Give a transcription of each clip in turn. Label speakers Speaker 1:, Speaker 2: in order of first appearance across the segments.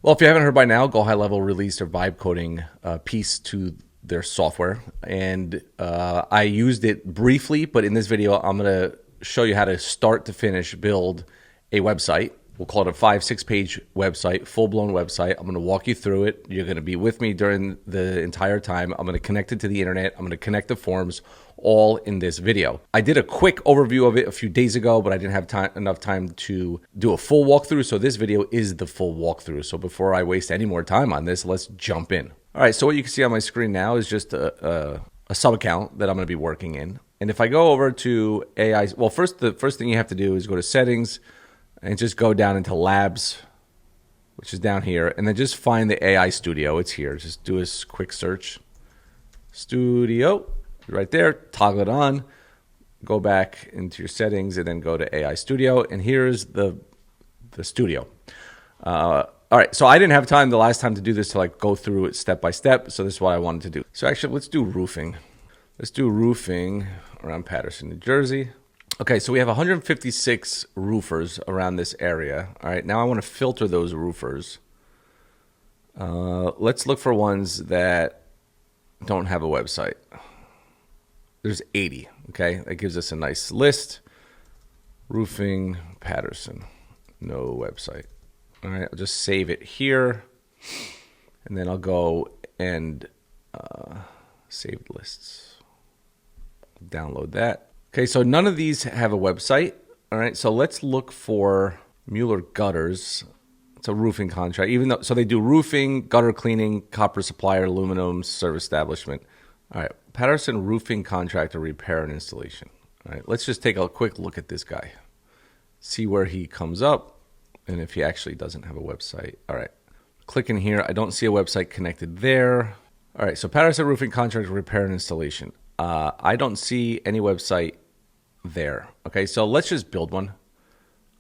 Speaker 1: Well, if you haven't heard by now, GoHighLevel released their vibe coding piece to their software. And I used it briefly, but in this video, I'm going to show you how to start to finish build a website. We'll call it a 5-6 page website, full-blown website. I'm going to walk you through it. You're going to be with me during the entire time. I'm going to connect it to the internet. I'm going to connect the forms, all in this video. I did a quick overview of it a few days ago, but I didn't have enough time to do a full walkthrough. So this video is the full walkthrough. So before I waste any more time on this, let's jump in. All right, so what you can see on my screen now is just a sub account that I'm going to be working in. And if I go over to AI, well, the first thing you have to do is go to settings and just go down into labs, which is down here, and then just find the AI studio. It's here. Just do a quick search. Studio, right there, toggle it on, go back into your settings, and then go to AI Studio, and here's the studio. All right, so I didn't have time the last time to do this to like go through it step by step, so this is what I wanted to do. So actually, let's do roofing. Let's do roofing around Paterson, New Jersey. Okay, so we have 156 roofers around this area. All right, now I want to filter those roofers. Let's look for ones that don't have a website. There's 80, okay? That gives us a nice list. Roofing, Paterson, no website. All right, I'll just save it here. And then I'll go and save lists. Download that. Okay, so none of these have a website. All right, so let's look for Mueller Gutters. It's a roofing contract, even though, so they do roofing, gutter cleaning, copper supplier, aluminum, service establishment. All right, Paterson Roofing Contractor Repair and Installation. All right, let's just take a quick look at this guy. See where he comes up and if he actually doesn't have a website. All right, click in here. I don't see a website connected there. All right, so Paterson Roofing Contractor Repair and Installation. I don't see any website there. Okay, so let's just build one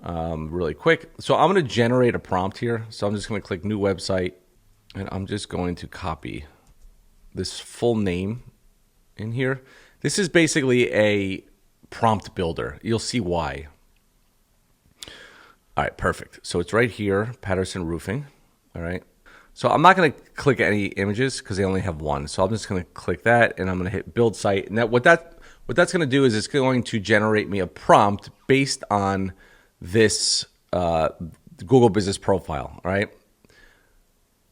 Speaker 1: really quick. So I'm going to generate a prompt here. So I'm just going to click new website and I'm just going to copy this full name in here. This is basically a prompt builder. You'll see why. All right, perfect. So it's right here, Paterson Roofing. All right. So I'm not going to click any images because they only have one. So I'm just going to click that and I'm going to hit build site. And what that's going to do is it's going to generate me a prompt based on this Google Business Profile. All right.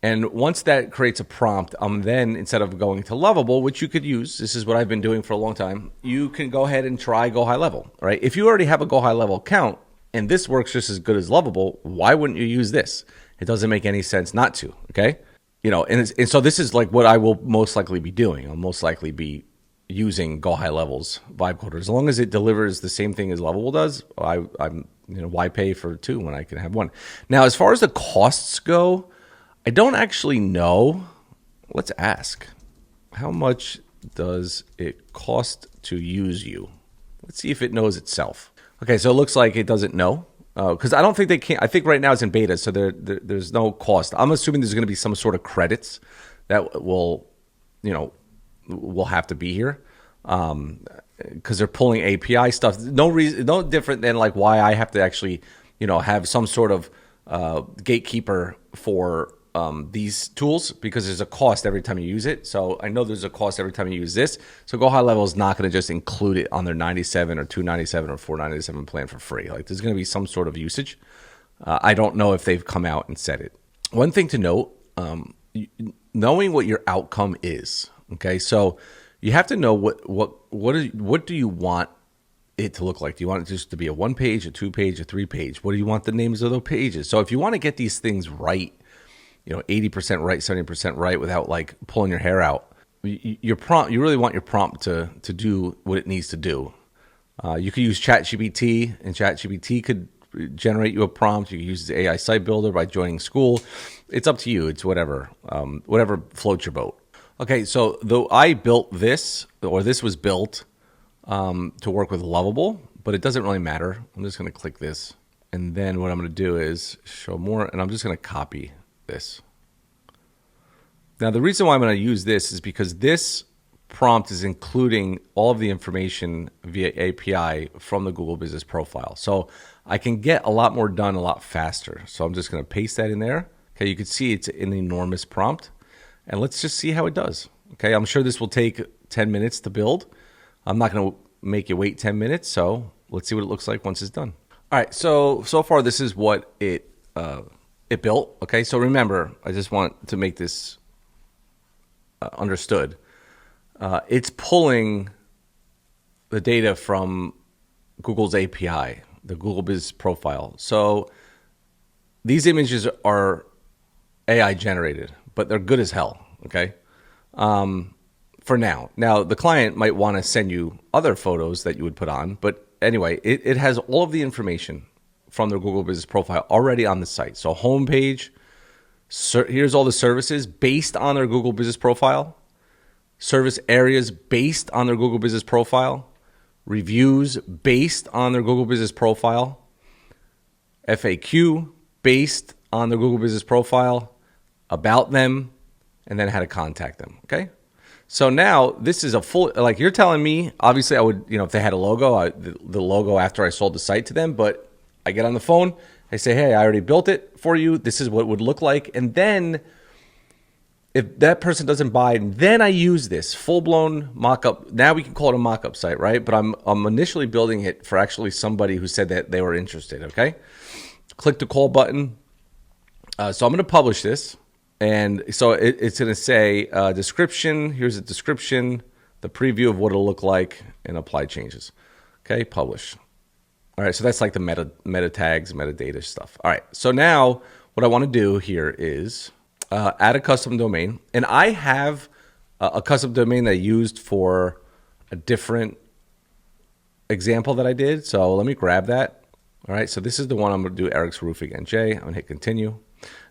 Speaker 1: And once that creates a prompt, then instead of going to Lovable, which you could use, this is what I've been doing for a long time, you can go ahead and try GoHighLevel. All right. If you already have a GoHighLevel account and this works just as good as Lovable, why wouldn't you use this? It doesn't make any sense not to. Okay. You know, and so this is like what I will most likely be doing. I'll most likely be using GoHighLevel's vibe coder. As long as it delivers the same thing as Lovable does, I'm why pay for two when I can have one? Now, as far as the costs go, I don't actually know. Let's ask. How much does it cost to use you? Let's see if it knows itself. Okay, so it looks like it doesn't know. Because I don't think they can. I think right now it's in beta, so there's no cost. I'm assuming there's going to be some sort of credits that will have to be here because they're pulling API stuff. No reason, no different than like why I have to actually have some sort of gatekeeper for these tools, because there's a cost every time you use it. So I know there's a cost every time you use this. So GoHighLevel is not going to just include it on their 97 or 297 or 497 plan for free. Like there's going to be some sort of usage. I don't know if they've come out and said it. One thing to note, knowing what your outcome is. Okay, so you have to know what do you want it to look like? Do you want it just to be a 1-page, a 2-page, a 3-page? What do you want the names of those pages? So if you want to get these things right, 80% right, 70% right, without like pulling your hair out, your prompt, you really want your prompt to do what it needs to do. You could use ChatGPT, and ChatGPT could generate you a prompt. You can use the AI Site Builder by joining Skool. It's up to you. It's whatever floats your boat. Okay, so though I built this, or this was built to work with Lovable, but it doesn't really matter. I'm just going to click this, and then what I'm going to do is show more, and I'm just going to copy this. Now, the reason why I'm going to use this is because this prompt is including all of the information via API from the Google Business Profile. So I can get a lot more done a lot faster. So I'm just going to paste that in there. Okay, you can see it's an enormous prompt. And let's just see how it does. Okay, I'm sure this will take 10 minutes to build. I'm not going to make you wait 10 minutes, so let's see what it looks like once it's done. All right, so far this is what it built. Okay, so remember, I just want to make this understood. It's pulling the data from Google's API, the Google Business Profile. So these images are AI generated, but they're good as hell, okay? For now. Now, the client might want to send you other photos that you would put on, but anyway, it has all of the information from their Google Business Profile already on the site. So homepage, here's all the services based on their Google Business Profile, service areas based on their Google Business Profile, reviews based on their Google Business Profile, FAQ based on their Google Business Profile, about them, and then how to contact them, okay? So now this is a full, like you're telling me, obviously I would, if they had a logo, the logo after I sold the site to them, but I get on the phone, I say, hey, I already built it for you. This is what it would look like. And then if that person doesn't buy, then I use this full-blown mock-up. Now we can call it a mock-up site, right? But I'm initially building it for actually somebody who said that they were interested, okay? Click the call button. So I'm going to publish this. And so it's going to say description. Here's a description, the preview of what it'll look like, and apply changes. Okay, publish. All right, so that's like the meta tags, metadata stuff. All right, so now what I want to do here is add a custom domain. And I have a custom domain that I used for a different example that I did. So let me grab that. All right, so this is the one I'm going to do, Eric's Roofing NJ. I'm going to hit continue.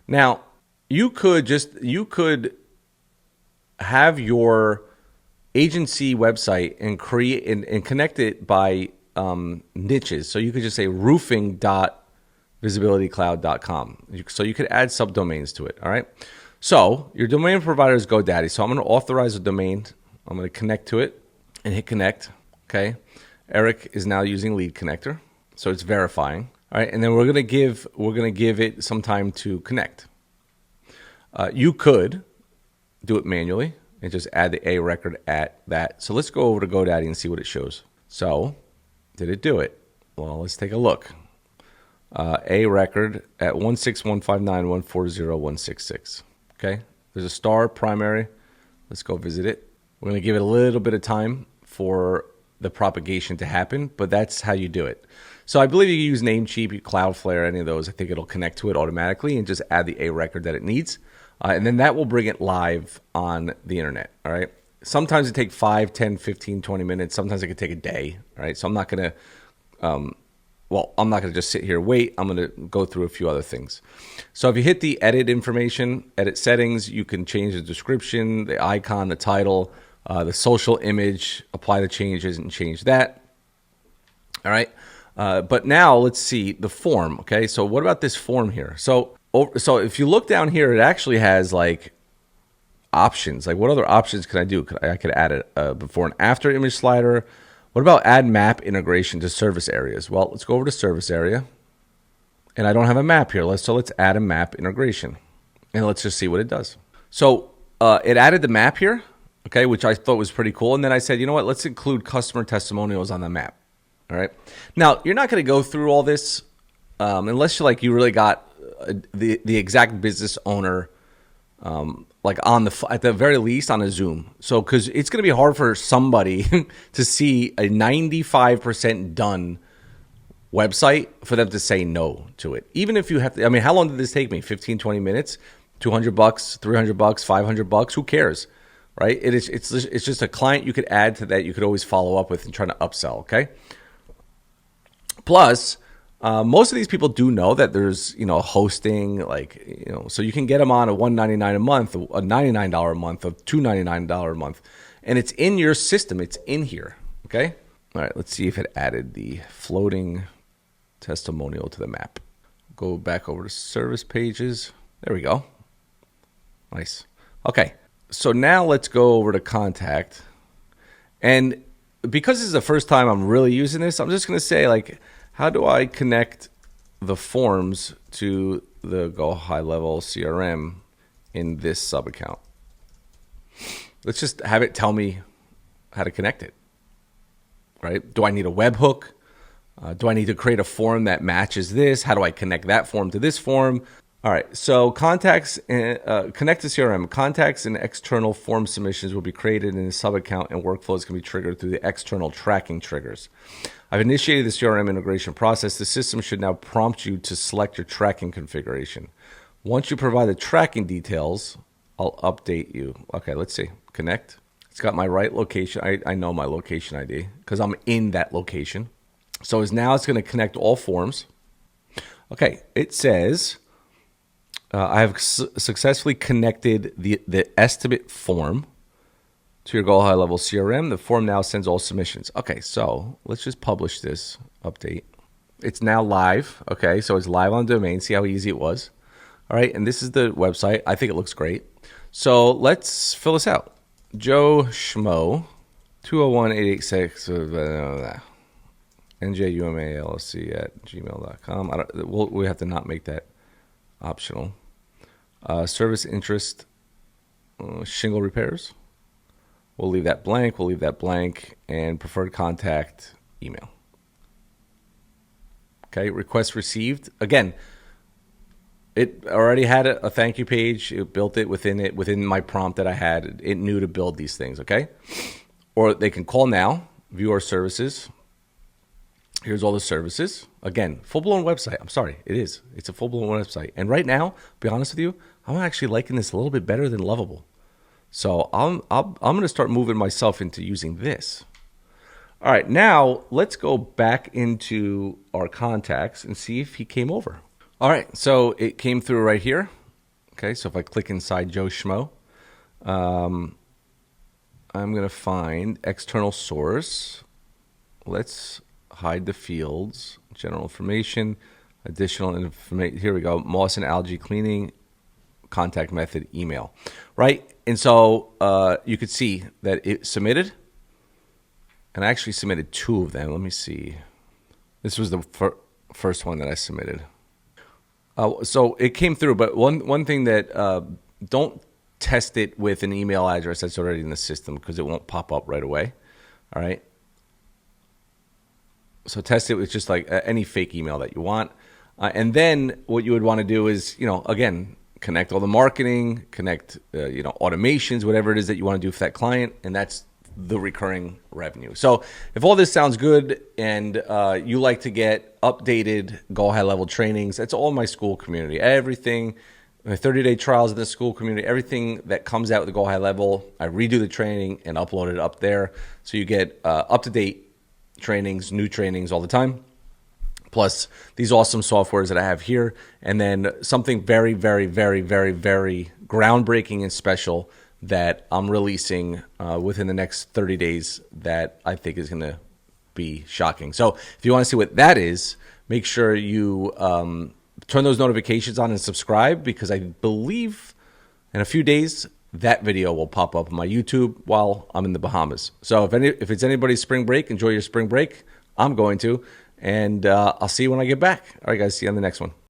Speaker 1: Now, you could have your agency website and create and connect it by niches. So you could just say roofing.visibilitycloud.com. So you could add subdomains to it. All right. So your domain provider is GoDaddy. So I'm going to authorize a domain. I'm going to connect to it and hit connect. Okay. Eric is now using lead connector. So it's verifying. All right. And then we're going to give it some time to connect. You could do it manually and just add the A record at that. So let's go over to GoDaddy and see what it shows. So did it do it? Well, let's take a look. A record at 16159.140.166. Okay, there's a star primary. Let's go visit it. We're going to give it a little bit of time for the propagation to happen, but that's how you do it. So I believe you can use Namecheap, Cloudflare, any of those. I think it'll connect to it automatically and just add the A record that it needs. And then that will bring it live on the internet, all right? Sometimes it takes 5, 10, 15, 20 minutes. Sometimes it could take a day, all right? So I'm not going to, I'm not going to just sit here and wait. I'm going to go through a few other things. So if you hit the edit information, edit settings, you can change the description, the icon, the title, the social image, apply the changes and change that, all right? But now let's see the form, okay? So what about this form here? So if you look down here, it actually has like options. Like what other options can I do? I could add a before and after image slider. What about add map integration to service areas? Well, let's go over to service area. And I don't have a map here. So let's add a map integration. And let's just see what it does. So it added the map here, okay, which I thought was pretty cool. And then I said, you know what, let's include customer testimonials on the map. All right. Now, you're not going to go through all this unless you really got the exact business owner like at the very least on a Zoom. So because it's going to be hard for somebody to see a 95% done website for them to say no to it. Even if you have to, I mean, how long did this take me? 15, 20 minutes, $200, $300, $500, who cares? Right? It's just a client you could add to that you could always follow up with and try to upsell. Okay. Plus, most of these people do know that there's, hosting, so you can get them on a $199 a month, a $99 a month, a $299 a month, and it's in your system. It's in here. Okay. All right. Let's see if it added the floating testimonial to the map. Go back over to service pages. There we go. Nice. Okay. So now let's go over to contact. And because this is the first time I'm really using this, I'm just going to say, how do I connect the forms to the GoHighLevel CRM in this sub account. Let's just have it tell me how to connect it, right? Do I need a webhook? Do I need to create a form that matches this? How do I connect that form to this form? All right, so contacts, connect to CRM. Contacts and external form submissions will be created in a sub-account, and workflows can be triggered through the external tracking triggers. I've initiated the CRM integration process. The system should now prompt you to select your tracking configuration. Once you provide the tracking details, I'll update you. Okay, let's see. Connect. It's got my right location. I know my location ID because I'm in that location. So now it's going to connect all forms. Okay, it says... I have successfully connected the estimate form to your GoHighLevel CRM. The form now sends all submissions. Okay, so let's just publish this update. It's now live. Okay, so it's live on the domain. See how easy it was. All right, and this is the website. I think it looks great. So let's fill this out. Joe Schmo, 201-886, njumallc@gmail.com. We have to not make that optional. Service interest, shingle repairs. We'll leave that blank. We'll leave that blank. And preferred contact, email. Okay, request received. Again, it already had a thank you page. It built it within my prompt that I had. It knew to build these things, okay? Or they can call now, view our services. Here's all the services. Again, full-blown website. I'm sorry, it is. It's a full-blown website. And right now, to be honest with you, I'm actually liking this a little bit better than Lovable. So I'm going to start moving myself into using this. All right, now let's go back into our contacts and see if he came over. All right, so it came through right here. Okay, so if I click inside Joe Schmo, I'm going to find external source. Let's hide the fields, general information, additional information. Here we go. Moss and algae cleaning, contact method, email, right? And so you could see that it submitted, and I actually submitted 2 of them. Let me see. This was the first one that I submitted. So it came through, but one thing that don't test it with an email address that's already in the system because it won't pop up right away. All right. So test it with just like any fake email that you want. And then what you would want to do is, again, connect all the marketing, connect, automations, whatever it is that you want to do for that client. And that's the recurring revenue. So if all this sounds good and you like to get updated GoHighLevel trainings, that's all my school community. Everything, my 30-day trials in the school community, everything that comes out with the GoHighLevel, I redo the training and upload it up there. So you get up-to-date trainings, new trainings all the time, plus these awesome softwares that I have here, and then something very, very, very, very, very groundbreaking and special that I'm releasing within the next 30 days that I think is going to be shocking. So if you want to see what that is, make sure you turn those notifications on and subscribe, because I believe in a few days that video will pop up on my YouTube while I'm in the Bahamas. So if it's anybody's spring break, enjoy your spring break. I'm going to, and I'll see you when I get back. All right, guys, see you on the next one.